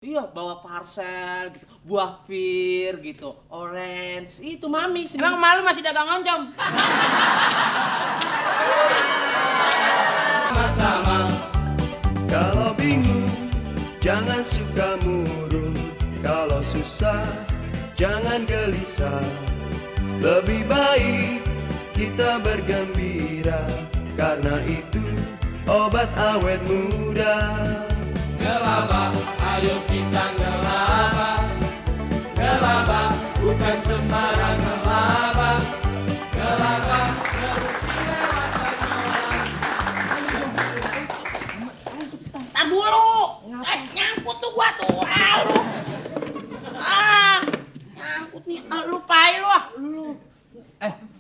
Iya, bawa parcel gitu, buah pir gitu, orange, itu mami. Emang malu masih dagang oncom? Sama-sama. Kalau bingung, jangan suka murung. Kalau susah, jangan gelisah. Lebih baik kita bergembira, karena itu obat awet muda. Gelabah, ayo kita gelabah. Gelabah, bukan sembarang gelabah. Gelabah, terusi lewat banyolan. Tar dulu! Nyangkut tuh gua tuh! Lu! Nyangkut nih, lupain lu!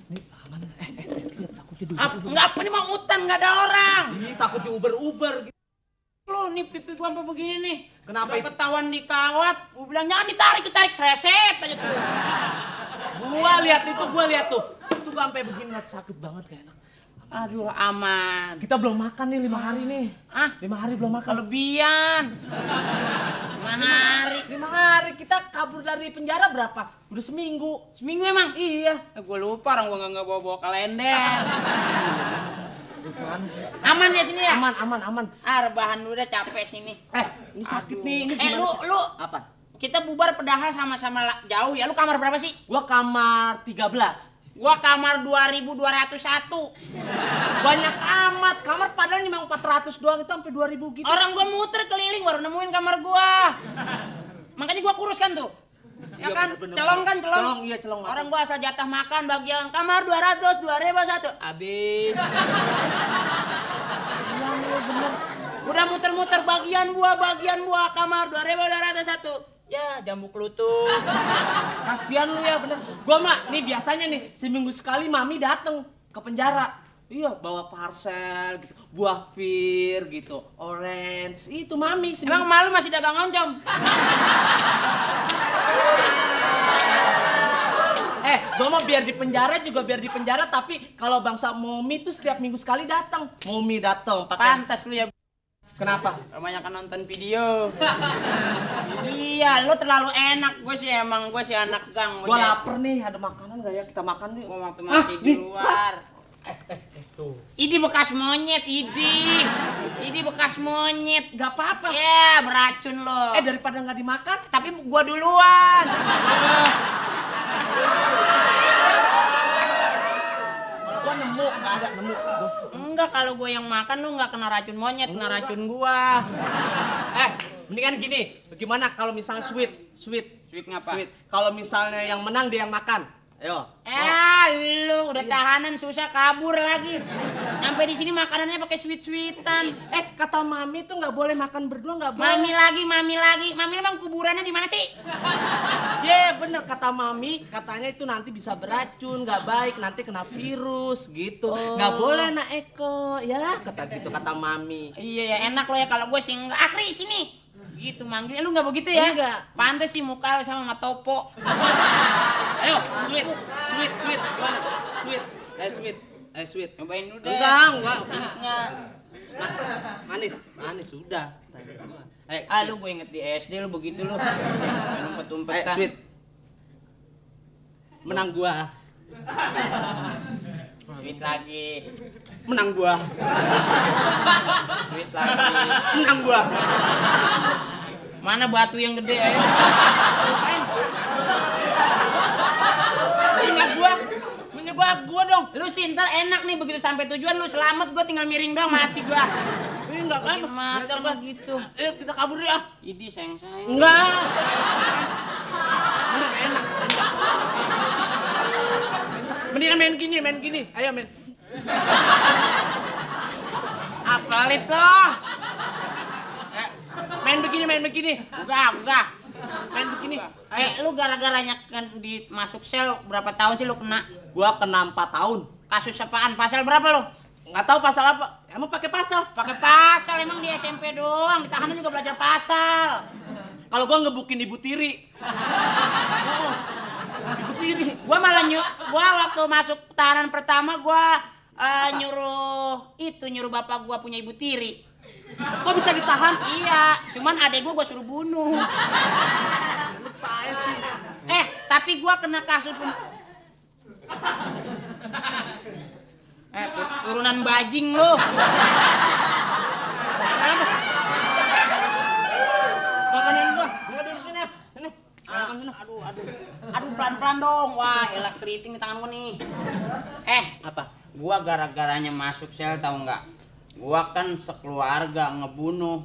Nih aman, lihat takutnya di Enggak, apa ini mau hutan, nggak ada orang! Ih, takut di Uber. Lu nih pipi gua sampai begini nih. Kenapa Udah itu? ketahuan dikawat, gua bilang jangan ditarik sereset aja tuh. Gua lihat tuh. Itu gua sampai begini sakit banget kayak enak. Aduh, aman. Kita belum makan nih 5 hari nih. 5 hari belum makan. Kelebihan. 5 hari. 5 hari kita kabur dari penjara berapa? Udah seminggu. Seminggu emang? Iya. Gua lupa orang gua nggak bawa kalender. Gimana sih? Aman ya sini ya? Aman. Rebahan dulu udah capek sini. Ini sakit Aduh. nih. Ini gimana? Lu Apa? kita bubar padahal sama-sama jauh ya. Lu kamar berapa sih? Gua kamar 13. Gua kamar 2201. Banyak amat. Kamar padahal memang 400 doang, itu sampai 2000 gitu. Orang gua muter keliling baru nemuin kamar gua. Makanya gua kurus kan tuh. Ya Iya, kan? bener-bener. Celong kan, celong. Celong. Orang gua asal jatah makan bagian kamar 200, 2001. Habis. Iya nih, bener. Udah muter-muter bagian buah kamar 2201. Ya, jambu lutut. Kasian lu ya, bener. Gua mah nih biasanya nih seminggu sekali mami dateng ke penjara. Iya, bawa parcel gitu, buah pir gitu, orange, itu mami. Emang malu masih dagang oncom? Gua mah biar di penjara tapi kalau bangsa momi tuh setiap minggu sekali datang. Momi datang pakai. Pantas lu ya. Kenapa? Kebanyakan nonton video. Iya, lu terlalu enak. Gue sih anak gang. Gua lapar nih, ada makanan gak ya? Kita makan yuk. Gua waktu masih di nih. luar. Tuh. Ini bekas monyet, ini bekas monyet. Gak apa-apa. Ya, beracun lo. Daripada nggak dimakan. Tapi gua duluan. Gua nemu, nggak ada nemu. Enggak, kalau gua yang makan lu nggak kena racun monyet, kena racun gua. Mendingan gini, bagaimana kalau misalnya sweet? Sweet ngapa? Kalau misalnya yang menang dia yang makan. Ayo. Lu udah tahanan susah kabur lagi. Sampai di sini makanannya pakai sweet-sweetan. Kata mami tuh nggak boleh makan berdua, nggak boleh. Mami lagi. Mami emang kuburannya di mana sih? Bener kata mami, katanya itu nanti bisa beracun, nggak baik, nanti kena virus gitu. Nggak boleh nak Eko, ya kata mami. Iya ya, enak lo ya kalau gue sih enggak. Akri sini. Gitu manggilnya, lu nggak begitu ya? Enggak. Pantes sih muka lu sama Topo. Ayo, sweet. Gimana? Sweet. Cobain dulu deh. Enggak. Manis enggak? Manis sudah. Lu gue inget di SD lu begitu lu. Main umpet-umpetan. Sweet. Menang gua. Sweet lagi. Menang gua. Sweet lagi. Menang gua. Mana batu yang gede ayo? Minyak gua dong. Lu sih ntar enak nih begitu sampai tujuan lu selamat, gue tinggal miring doang mati gua. Ini enggak kan? Makan gitu. Ayo kita kabur ya. Idi sayang. Enggak. Enak. Mendingan main gini. Ayo main. Apalit loh. Main begini. Enggak. Main begini. Lu gara-garanya kan masuk sel berapa tahun sih lu kena? Gua kena 4 tahun. Kasus apaan? Pasal berapa lu? Nggak tahu pasal apa. Emang pakai pasal? Pakai pasal emang di SMP doang. Di tahanan juga belajar pasal. Kalau gua ngebukin ibu tiri. Ibu tiri. Gua waktu masuk tahanan pertama gua nyuruh bapak gua punya ibu tiri. Kok bisa ditahan? Iya, cuman adek gua suruh bunuh. Lupa sih. Tapi gua kena kasus turunan bajing lu. Makanin gua di sini. Ini. Aduh pelan-pelan dong. Wah, elah keriting di tangan gua nih. Apa? Gua gara-garanya masuk sel tahu nggak? Gua kan sekeluarga ngebunuh.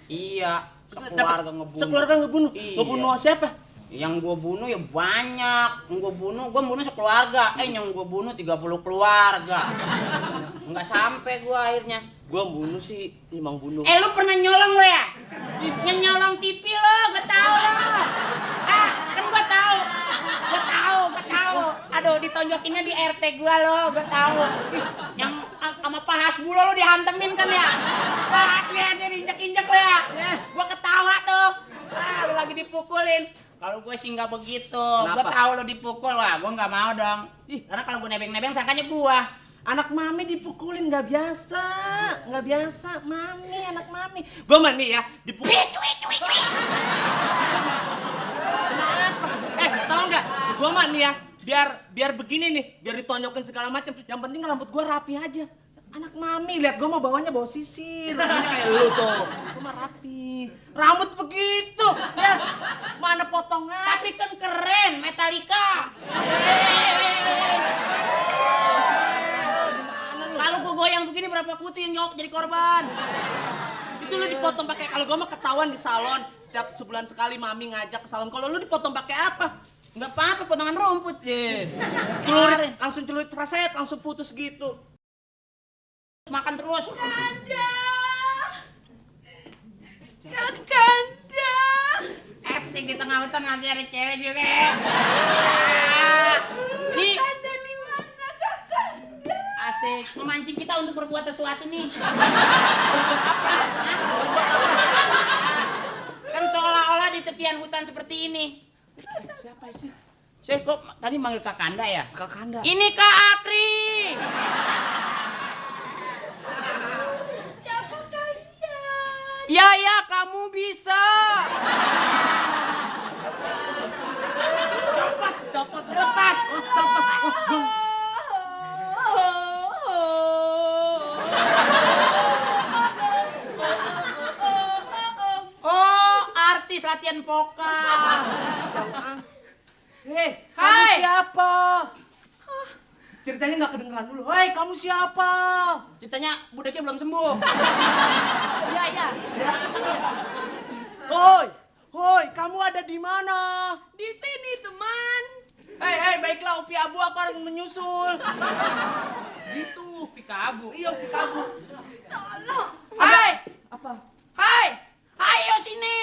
Iya, sekeluarga ngebunuh. Sekeluarga ngebunuh? Iya. Ngebunuh siapa? Yang gua bunuh ya banyak. Gua bunuh sekeluarga. Yang gua bunuh 30 keluarga. Nggak sampai gua akhirnya. Gua bunuh sih, emang bunuh. Lu pernah nyolong lo ya? Nyolong TV lo, gua tahu lo. Kan gua tahu. Aduh, ditonjokinnya di RT gua lo, gua tahu. Yang sama Pak Hasbulo lo dihantemin kan ya? Wah, dia injek-injek lo ya. Gua ketawa tuh. Lu lagi dipukulin. Kalau gue sih nggak begitu. Gue tahu lo dipukul, wah gue nggak mau dong. Karena kalau gue nebeng-nebeng sangkanya gua. Anak mami dipukulin nggak biasa, mami, anak mami. Gua mah nih ya dipukul. Cuy. Kenapa? Tahu nggak? Gua mah nih ya biar begini nih, biar ditonjokin segala macam. Yang penting rambut gua rapi aja. Anak mami, lihat gua mau bawanya bawa sisir, rambutnya kayak lu tuh. Gua mah rapi. Rambut begitu, ya. Mana potongan? Tapi kan keren, Metallica. Kalau gua goyang begini berapa kutu yang nyok jadi korban? Itu lu dipotong pakai, kalau gua mah ketahuan di salon. Setiap sebulan sekali mami ngajak ke salon. Kalau lu dipotong pakai apa? Nggak apa-apa, potongan rumput deh. Celurit, langsung celurit seraset, langsung putus gitu. Makan terus. Kakanda. Asik di tengah hutan masih ada cewek juga. Kakanda di mana Kakanda? Asik, memancing kita untuk berbuat sesuatu nih. Kan seolah-olah di tepian hutan seperti ini. Siapa sih? Saya kok tadi manggil Kakanda ya? Kakanda. Ini Kak Akri. Siapa kalian? Ya, kamu bisa. Copot, lepas. Terlepas. Oh, artis latihan vokal. Hei, kamu Hai. siapa? Ceritanya nggak kedengeran dulu. Hei, kamu siapa? Ceritanya budaknya belum sembuh. Iya. Hoi, kamu ada di mana? Di sini teman. Hei, baiklah, Upi Abu aku harus menyusul. Gitu. Pikabu. Iya, Upi Abu. Tolong. Hai, Apa? ayo sini.